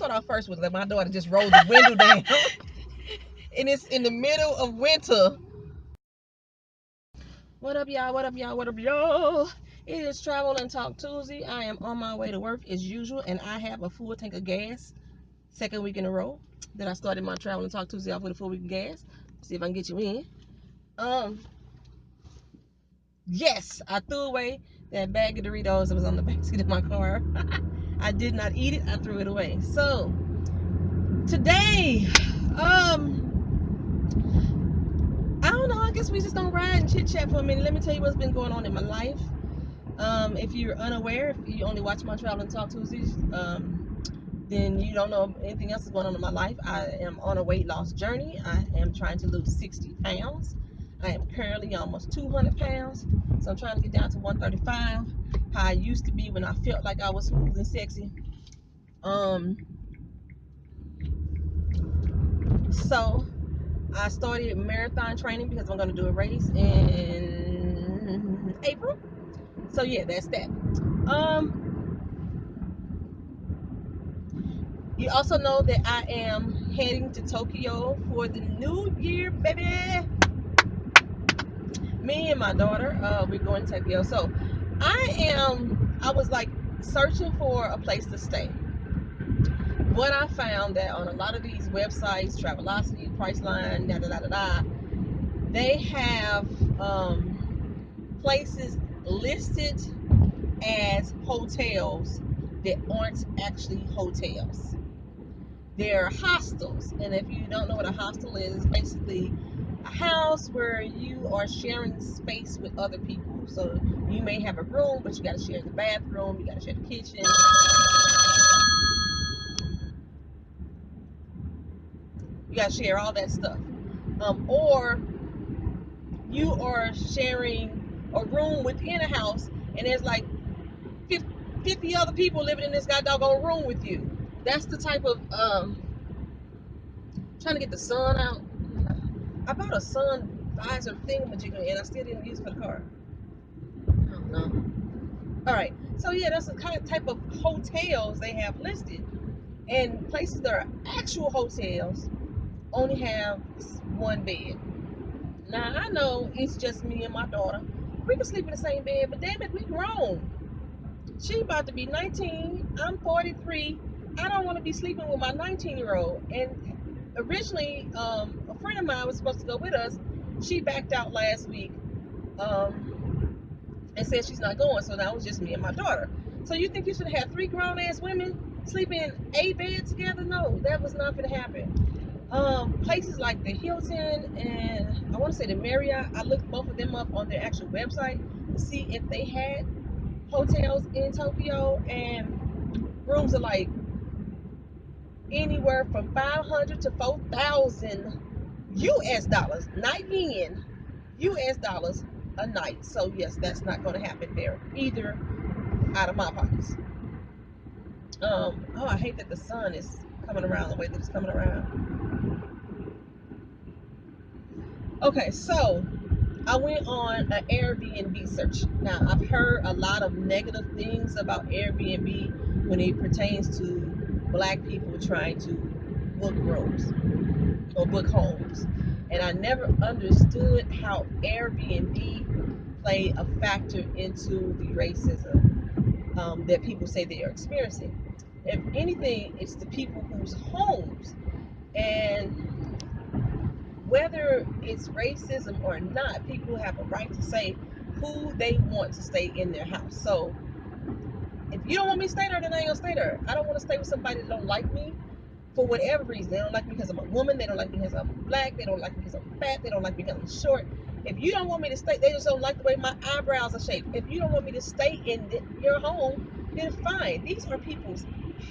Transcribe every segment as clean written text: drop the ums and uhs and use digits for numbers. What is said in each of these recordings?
start off first with, like, my daughter just rolled the window down, and it's in the middle of winter. What up, y'all? What up, y'all? What up, y'all? It is Travel and Talk Tuesday. I am on my way to work as usual, and I have a full tank of gas. Second week in a row that I started my Travel and Talk Tuesday off with a full week of gas. See if I can get you in. Yes, I threw away that bag of Doritos that was on the backseat of my car. I did not eat it. I threw it away. So today, I don't know. I guess we just gonna ride and chit chat for a minute. Let me tell you what's been going on in my life. If you're unaware, if you only watch my Travel and Talk Tuesdays, then you don't know anything else is going on in my life. I am on a weight loss journey. I am trying to lose 60 pounds. I am currently almost 200 pounds. So I'm trying to get down to 135. How I used to be when I felt like I was smooth and sexy. So I started marathon training because I'm going to do a race in April. So yeah, that's that. You also know that I am heading to Tokyo for the new year, baby. Me and my daughter, we're going to Tokyo. So I was like searching for a place to stay. What I found that on a lot of these websites, Travelocity, Priceline, they have places listed as hotels that aren't actually hotels. They're hostels, and if you don't know what a hostel is, it's basically a house where you are sharing space with other people. So you may have a room, but you got to share the bathroom, you got to share the kitchen, you got to share all that stuff. Or you are sharing a room within a house, and there's like 50 other people living in this goddamn room with you. That's the type of trying to get the sun out. I bought a sun visor thingamajigger and I still didn't use it for the car. I don't know. All right, so yeah, that's the kind of type of hotels they have listed, and places that are actual hotels only have one bed. Now I know it's just me and my daughter. We can sleep in the same bed, but damn it, we grown. She about to be 19. I'm 43. I don't want to be sleeping with my 19-year-old. And originally, a friend of mine was supposed to go with us. She backed out last week and said she's not going. So now it was just me and my daughter. So you think you should have 3 grown-ass women sleeping in a bed together? No, that was not going to happen. Places like the Hilton and I want to say the Marriott, I looked both of them up on their actual website to see if they had hotels in Tokyo, and rooms are like anywhere from 500 to 4,000 US dollars, not yen, US dollars a night. So yes, that's not going to happen there either, out of my pockets. Oh, I hate that the sun is coming around the way that it's coming around. Okay, so I went on an Airbnb search. Now, I've heard a lot of negative things about Airbnb when it pertains to black people trying to book rooms or book homes. And I never understood how Airbnb played a factor into the racism that people say they are experiencing. If anything, it's the people whose homes, and whether it's racism or not, people have a right to say who they want to stay in their house. So if you don't want me to stay there, then I ain't gonna stay there. I don't want to stay with somebody that don't like me for whatever reason. They don't like me because I'm a woman. They don't like me because I'm black. They don't like me because I'm fat. They don't like me because I'm short. If you don't want me to stay, they just don't like the way my eyebrows are shaped. If you don't want me to stay in your home, then fine. These are people's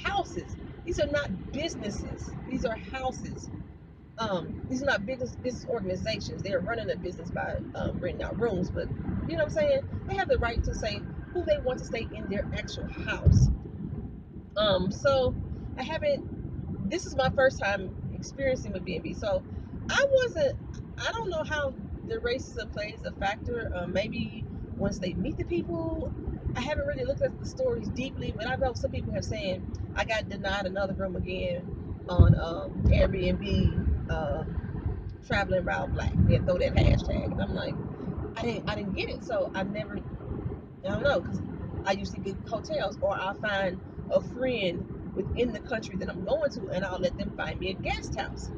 houses. These are not businesses. These are houses. These are not business organizations. They are running a business by renting out rooms, but you know what I'm saying? They have the right to say who they want to stay in their actual house. So I haven't. This is my first time experiencing with B&B, so I don't know how the racism plays a factor. Maybe once they meet the people, I haven't really looked at the stories deeply, but I know some people have saying I got denied another room again on Airbnb, traveling around black. They throw that hashtag, and I'm like, I didn't get it, so I don't know, because I usually get hotels, or I'll find a friend within the country that I'm going to, and I'll let them find me a guest house,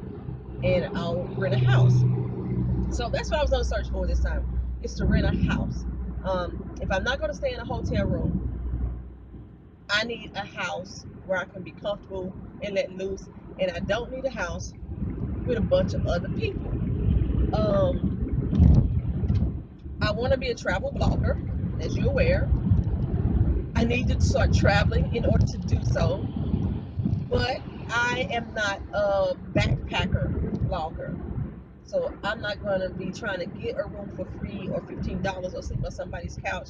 and I'll rent a house. So that's what I was going to search for this time. Is to rent a house. If I'm not going to stay in a hotel room, I need a house where I can be comfortable and let loose, and I don't need a house with a bunch of other people. Um, I want to be a travel blogger, as you're aware. I need to start traveling in order to do so, but I am not a backpacker blogger. So I'm not going to be trying to get a room for free or $15 or sleep on somebody's couch.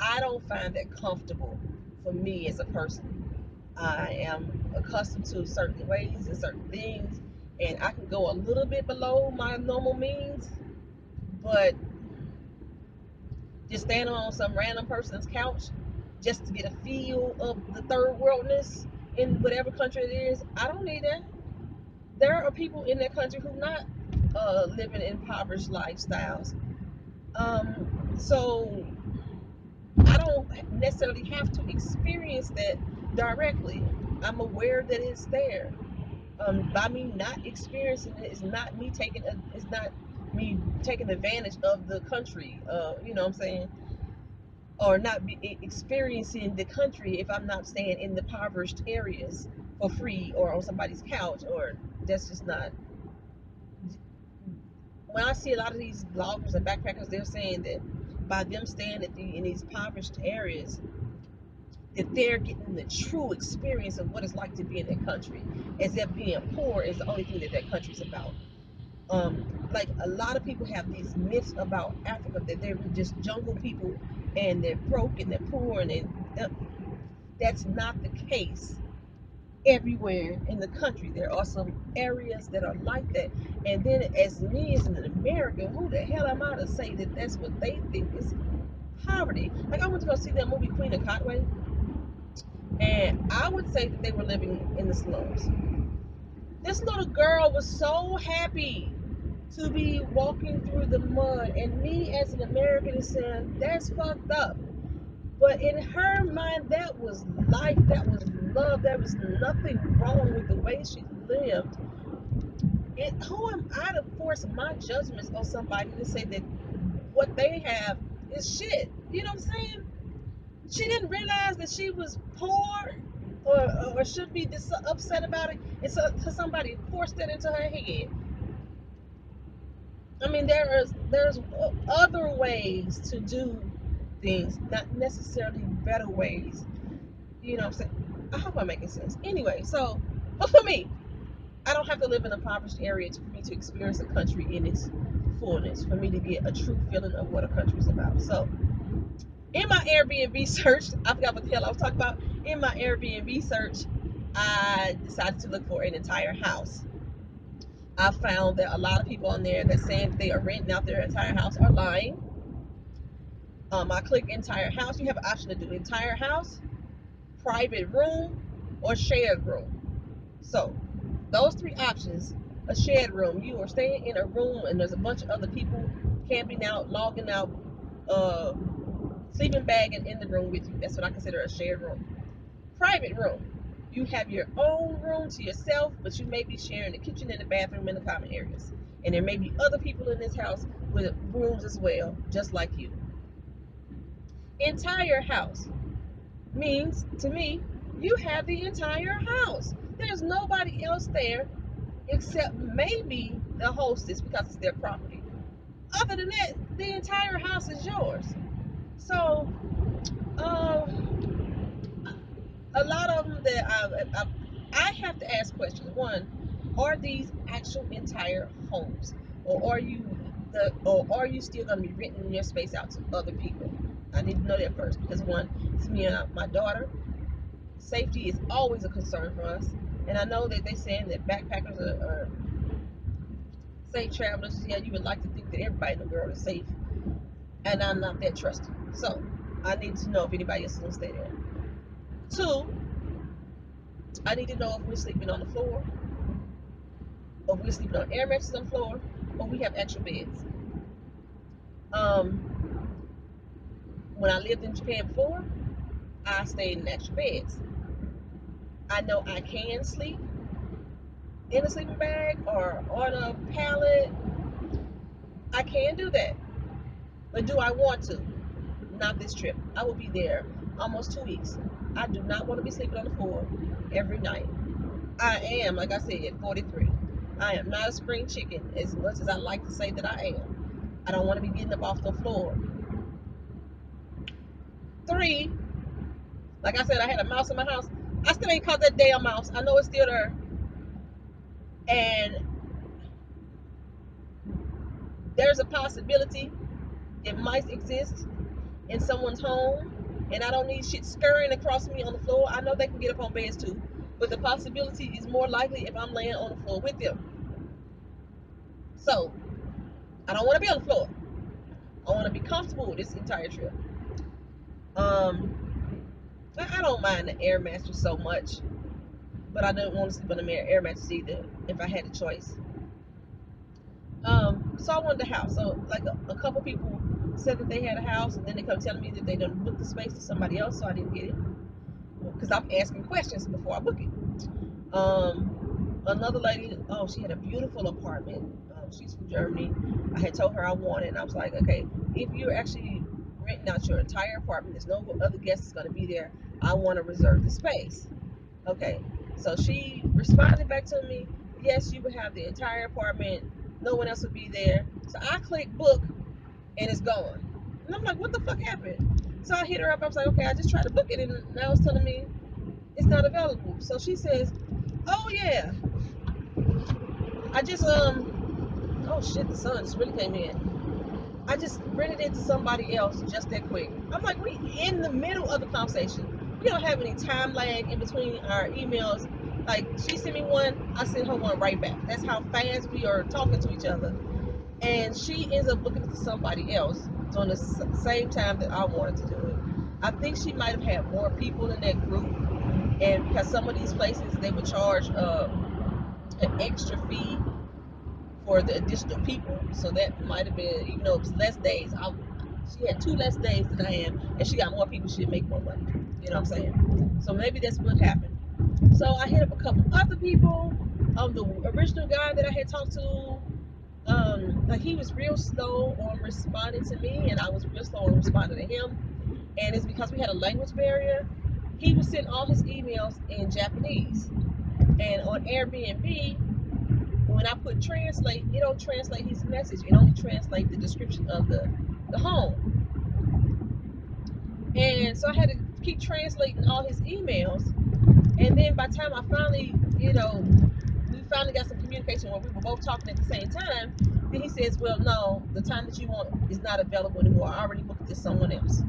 I don't find that comfortable for me as a person. I am accustomed to certain ways and certain things, and I can go a little bit below my normal means, but just standing on some random person's couch just to get a feel of the third worldness in whatever country it is, I don't need that. There are people in that country who not living in impoverished lifestyles. So I don't necessarily have to experience that directly. I'm aware that it's there. By me not experiencing it, it's not me taking advantage of the country. You know what I'm saying? Or not be experiencing the country if I'm not staying in the impoverished areas for free or on somebody's couch, or that's just not. When I see a lot of these bloggers and backpackers, they're saying that by them staying in these impoverished areas, that they're getting the true experience of what it's like to be in that country, as if being poor is the only thing that that country's about. Like a lot of people have these myths about Africa that they're just jungle people and they're broke and they're poor, and that's not the case everywhere in the country. There are some areas that are like that. And then, as me as an American, who the hell am I to say that that's what they think is poverty? Like, I went to go see that movie Queen of Conway, and I would say that they were living in the slums. This little girl was so happy to be walking through the mud, and me as an American is saying that's fucked up. But in her mind, that was life, that was love, there was nothing wrong with the way she lived. And who am I to force my judgments on somebody to say that what they have is shit? You know what I'm saying? She didn't realize that she was poor, or should be upset about it, and so somebody forced it into her head. I mean, there's other ways to do things, not necessarily better ways. You know what I'm saying? I hope I'm making sense. Anyway, so, but for me, I don't have to live in a impoverished area for me to experience a country in its fullness, for me to get a true feeling of what a country is about. So, in my Airbnb search, I forgot what the hell I was talking about. In my Airbnb search, I decided to look for an entire house. I found that a lot of people on there that saying they are renting out their entire house are lying. I click entire house. You have an option to do entire house, private room, or shared room. So those three options: a shared room, you are staying in a room and there's a bunch of other people camping out, logging out, uh, sleeping bagging in the room with you. That's what I consider a shared room. Private room, you have your own room to yourself, but you may be sharing the kitchen and the bathroom and the common areas. And there may be other people in this house with rooms as well, just like you. Entire house means to me, you have the entire house. There's nobody else there except maybe the hostess, because it's their property. Other than that, the entire house is yours. So, um, a lot of them that I have to ask questions. One, are these actual entire homes, or are you still going to be renting your space out to other people? I need to know that first, because one, it's me and my daughter. Safety is always a concern for us, and I know that they're saying that backpackers are safe travelers. Yeah, you would like to think that everybody in the world is safe, and I'm not that trusting. So I need to know if anybody else is gonna stay there. Two, I need to know if we're sleeping on the floor, or if we're sleeping on air mattresses on the floor, or we have actual beds. Um, when I lived in Japan before, I stayed in extra beds. I know I can sleep in a sleeping bag or on a pallet. I can do that. But do I want to? Not this trip. I will be there almost 2 weeks. I do not want to be sleeping on the floor every night. I am, like I said, 43. I am not a spring chicken as much as I like to say that I am. I don't want to be getting up off the floor. Three, like I said, I had a mouse in my house. I still ain't caught that damn mouse. I know it's still there. And there's a possibility it might exist in someone's home, and I don't need shit scurrying across me on the floor. I know they can get up on beds too, but the possibility is more likely if I'm laying on the floor with them. So I don't want to be on the floor. I want to be comfortable with this entire trip. Um, I don't mind the air mattress so much, but I don't want to sleep on the air mattress either if I had a choice. So I wanted the house. So like a couple people said that they had a house, and then they come telling me that they done booked the space to somebody else, so I didn't get it because I'm asking questions before I book it. Another lady, oh, she had a beautiful apartment. She's from Germany. I had told her I wanted, and I was like, okay, if you're actually renting out your entire apartment, there's no other guests going to be there. I want to reserve the space. Okay, so she responded back to me, yes, you would have the entire apartment. No one else would be there. So I click book, and it's gone. And I'm like, what the fuck happened? So I hit her up. I was like, okay, I just tried to book it, and now it's telling me it's not available. So she says, oh yeah, I just oh shit, the sun just really came in. I just rented it to somebody else just that quick. I'm like, we in the middle of the conversation. We don't have any time lag in between our emails. Like she sent me one, I sent her one right back. That's how fast we are talking to each other. And she ends up looking for somebody else during the same time that I wanted to do it. I think she might have had more people in that group, and because some of these places they would charge an extra fee for the additional people. So that might have been, even though it was less days, she had 2 less days than I am, and she got more people, she'd make more money. You know what I'm saying? So maybe that's what happened. So I hit up a couple other people. The original guy that I had talked to, like he was real slow on responding to me, and I was real slow on responding to him. And it's because we had a language barrier. He was sending all his emails in Japanese, and on Airbnb, when I put translate, it don't translate his message. It only translates the description of the home. And so I had to keep translating all his emails. And then by the time I finally, we finally got some communication where we were both talking at the same time, then he says, well, no, the time that you want is not available anymore. I already booked it to someone else.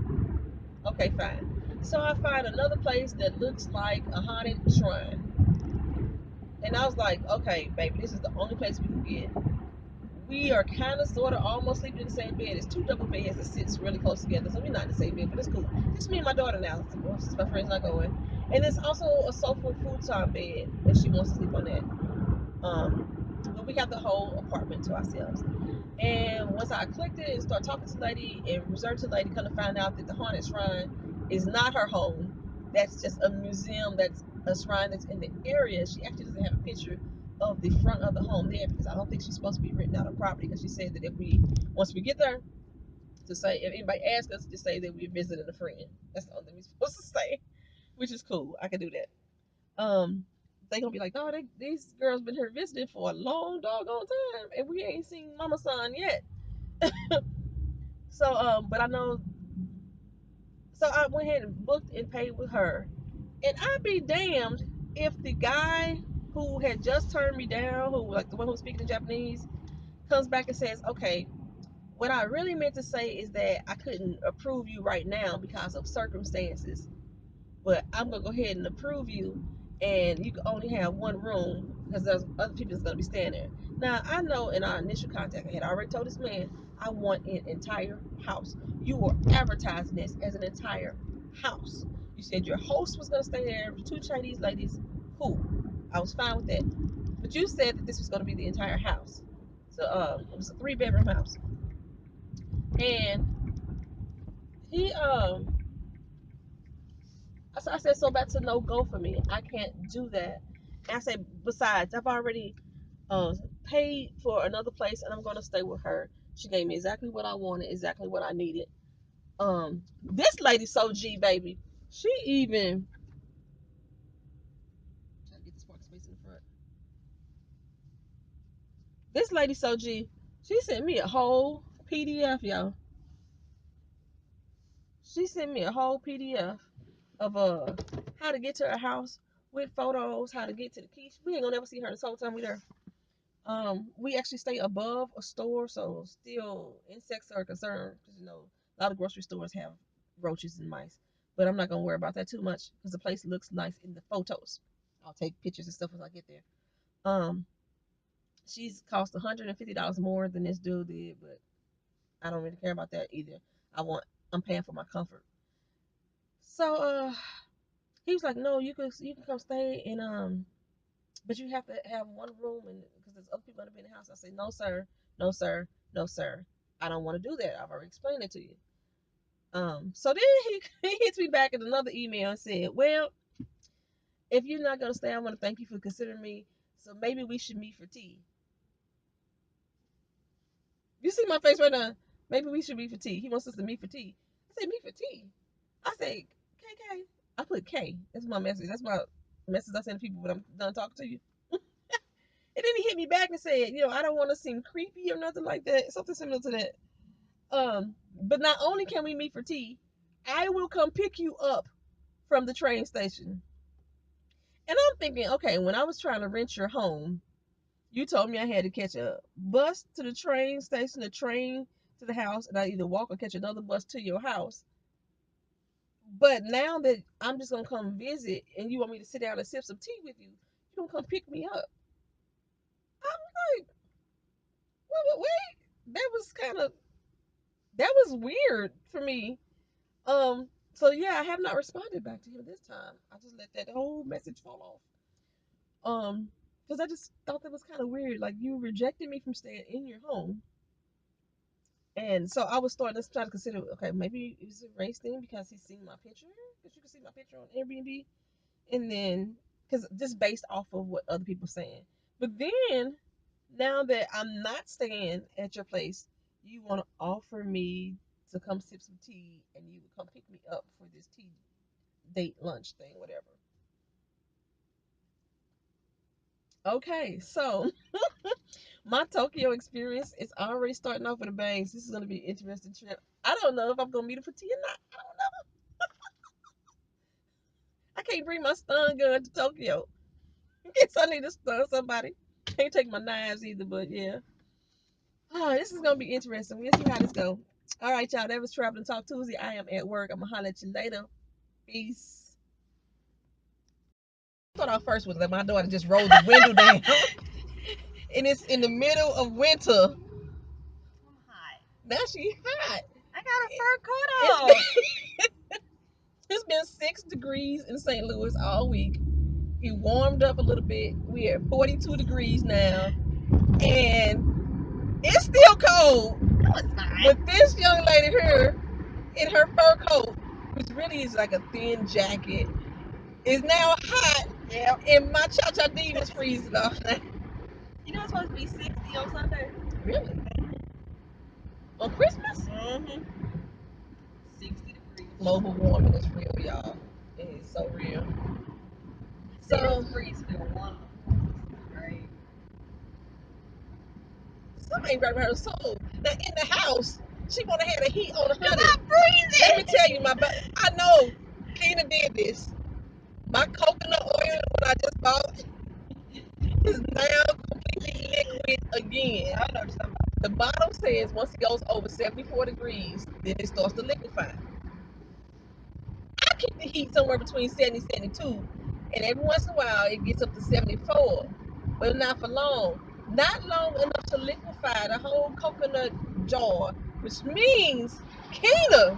Okay, fine. So I find another place that looks like a haunted shrine. And I was like, okay, baby, this is the only place we can get. We are kind of, sort of, almost sleeping in the same bed. It's two double beds that sits really close together, so we're not in the same bed, but it's cool. Just me and my daughter now, since my friend's not going. And there's also a sofa futon bed if she wants to sleep on that. But we have the whole apartment to ourselves. And once I clicked it and started talking to the lady and researched the lady, kind of find out that the haunted shrine is not her home. That's just a museum. That's a shrine that's in the area. She actually doesn't have a picture of the front of the home there because I don't think she's supposed to be renting out a property, because she said that if we, once we get there, to say, if anybody asks us, to say that we're visiting a friend. That's the only thing we're supposed to say, which is cool. I can do that. They gonna be like, no, these girls been here visiting for a long doggone time, and we ain't seen Mama Son yet. So, but I know. So I went ahead and booked and paid with her, and I'd be damned if the guy who had just turned me down, who like the one who was speaking in Japanese, comes back and says, okay, what I really meant to say is that I couldn't approve you right now because of circumstances, but I'm gonna go ahead and approve you, and you can only have one room because there's other people that's gonna be staying there. Now I know in our initial contact, I had already told this man I want an entire house. You were advertising this as an entire house. You said your host was gonna stay there, two Chinese ladies. Cool, I was fine with that. But you said that this was gonna be the entire house. So it was a 3-bedroom house, and he I said, so that's a no go for me. I can't do that. And I said, besides, I've already uh, paid for another place, and I'm going to stay with her. She gave me exactly what I wanted, exactly what I needed. This lady so G, baby. She even trying to get this parking space in the front. This lady so G. She sent me a whole PDF, y'all. She sent me a whole PDF of how to get to her house with photos, how to get to the key. We ain't gonna never see her this whole time we there. We actually stay above a store, so still insects are a concern because a lot of grocery stores have roaches and mice. But I'm not gonna worry about that too much because the place looks nice in the photos. I'll take pictures and stuff as I get there. Um, she's cost $150 more than this dude did, but I don't really care about that either. I'm paying for my comfort. So he was like, no, you can come stay in but you have to have one room and because there's other people gonna be in the house. I say, no sir, no sir, no sir. I don't want to do that. I've already explained it to you. So then he hits me back in another email and said, well, if you're not gonna stay, I want to thank you for considering me. So maybe we should meet for tea. You see my face right now? Maybe we should meet for tea. He wants us to meet for tea. I say, meet for tea. I say, KK. I put K. That's my message. That's my message I send to people when I'm done talking to you. And then he hit me back and said, I don't want to seem creepy or nothing like that. Something similar to that. But not only can we meet for tea, I will come pick you up from the train station. And I'm thinking, okay, when I was trying to rent your home, you told me I had to catch a bus to the train station, a train to the house, and I either walk or catch another bus to your house. But now that I'm just gonna come visit and you want me to sit down and sip some tea with you, you gonna come pick me up. I'm like, wait, that was weird for me. So yeah, I have not responded back to him this time. I just let that whole message fall off. Because I just thought that was kind of weird. Like you rejected me from staying in your home, and so I was starting to try to consider, okay, maybe it's a race thing because he's seen my picture, because you can see my picture on Airbnb, and then because just based off of what other people are saying. But then now that I'm not staying at your place, you want to offer me to come sip some tea, and you would come pick me up for this tea date lunch thing, whatever. Okay, so my Tokyo experience is already starting off with a bang. So this is gonna be an interesting trip. I don't know if I'm gonna meet him for tea or not. I don't know. I can't bring my stun gun to Tokyo. In case I need to stun somebody. Can't take my knives either, but yeah. Oh, this is gonna be interesting. We'll see how this goes. All right, y'all. That was Traveling Talk Tuesday. I am at work. I'm gonna holler at you later. Peace. I thought out first was that my daughter just rolled the window down, and it's in the middle of winter. Now she hot. I got a fur coat on. It's been 6 degrees in St. Louis all week. It warmed up a little bit. We're at 42 degrees now. And it's still cold. No, it's not. But this young lady here in her fur coat, which really is like a thin jacket, is now hot. Yep. And my cha-cha D was freezing off. You know it's supposed to be 60 on Sunday? Really? On Christmas? Mm-hmm. 60 degrees. Global warming is real, y'all. It is so real. So freeze feel warm. Right. Somebody grabbed her soul. Now in the house, she wanna have the heat on 100. I'm freezing. Let me tell you, I know Keena did this. My coconut oil what I just bought is now completely liquid again. I know something. The bottle says once it goes over 74 degrees, then it starts to liquefy. I keep the heat somewhere between 70 and 72, And every once in a while, it gets up to 74, but not for long. Not long enough to liquefy the whole coconut jar, which means Keena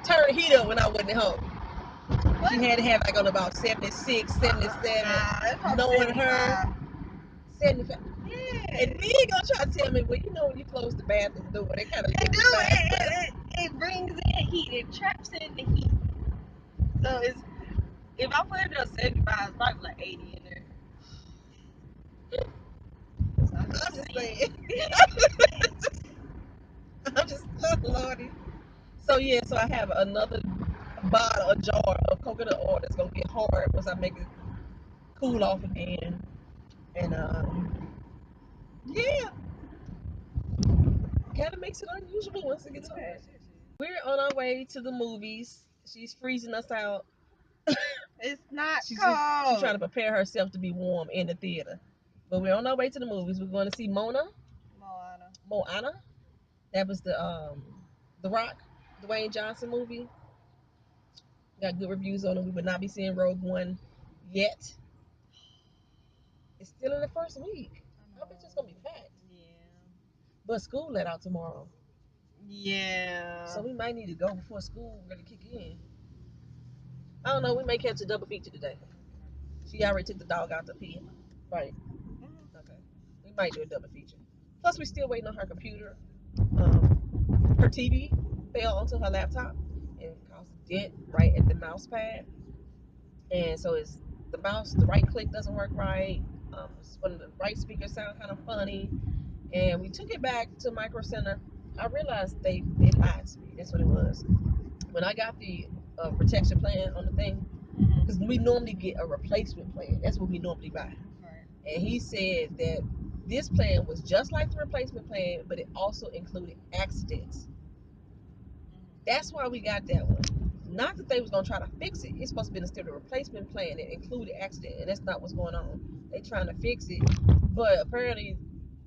turned the heat up when I wasn't at home. What? She had to have like on about 76, 77, knowing her 75. Yeah. And then you gonna try to tell me, well, you know, when you close the bathroom door, they kind of it brings in heat, it traps in the heat. So it's, if I put it on 75, it's probably like 80 in there. So I'm just saying. I'm just, oh, Lordy. So yeah, so I have another bottle, a jar of coconut oil that's gonna get hard once I make it cool off again. And yeah, kind of makes it unusual once it gets hard. We're on our way to the movies. She's freezing us out. It's not cold. She's trying to prepare herself to be warm in the theater. But we're on our way to the movies. We're going to see Moana. That was the Rock, Dwayne Johnson movie. Got good reviews on it. We would not be seeing Rogue One yet. It's still in the first week. I bet it's gonna be packed. Yeah. But school let out tomorrow. Yeah. So we might need to go before school really kick in. I don't know. We may catch a double feature today. She already took the dog out to pee. Right. Okay. We might do a double feature. Plus, we're still waiting on her computer. Her TV fell onto her laptop and caused a dent right at the mouse pad. And so it's the mouse, the right click doesn't work right. One of the right speakers sound kind of funny. And we took it back to Micro Center. I realized they lied to me. That's what it was. When I got the protection plan on the thing, because we normally get a replacement plan. That's what we normally buy. Right. And he said that this plan was just like the replacement plan, but it also included accidents. That's why we got that one. Not that they was gonna try to fix it. It's supposed to be instead of a replacement plan. It included accident, and that's not what's going on. They trying to fix it, but apparently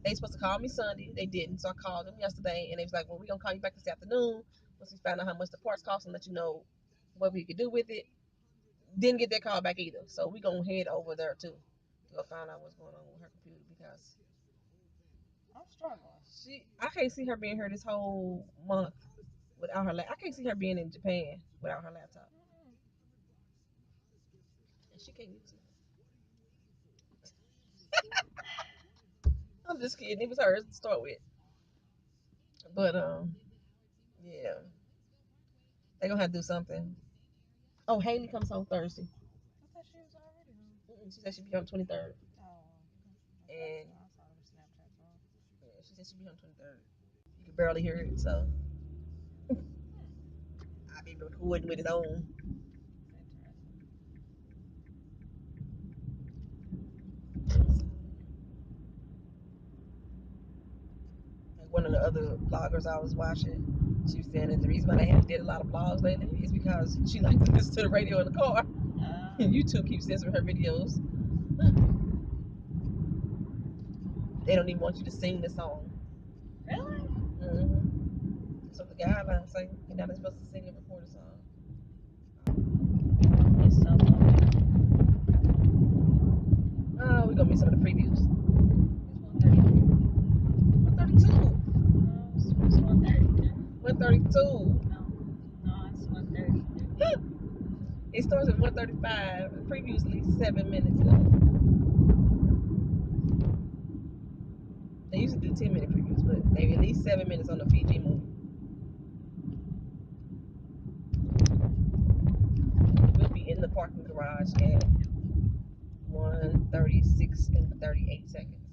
they supposed to call me Sunday. They didn't, so I called them yesterday, and they was like, "Well, we're gonna call you back this afternoon once we find out how much the parts cost and let you know what we could do with it." Didn't get that call back either, so we gonna head over there too to go find out what's going on with her computer because I'm struggling. I can't see her being here this whole month without her. I can't see her being in Japan without her laptop. And she can't use it. I'm just kidding. It was hers to start with. But yeah, they gonna have to do something. Oh, Haley comes home Thursday. I thought she was already home. She said she'd be home 23rd. Oh, and I saw them Snapchats on. Yeah, she said she'd be home 23rd. You can barely hear it, so I'll be recording with it on. One of the other bloggers I was watching, she was saying that the reason why they haven't did a lot of blogs lately is because she likes to listen to the radio in the car. And YouTube keeps censoring her videos. They don't even want you to sing the song. Really? Mm-hmm. So the guidelines say you're not supposed to sing and record a song. It's so low. Oh, we're gonna miss some of the previews. It's 132. 132. No, it's 130. It starts at 135. The preview is at least 7 minutes long. They usually do 10-minute previews, but maybe at least 7 minutes on the PG movie. We'll be in the parking garage at 1:36 and 38 seconds.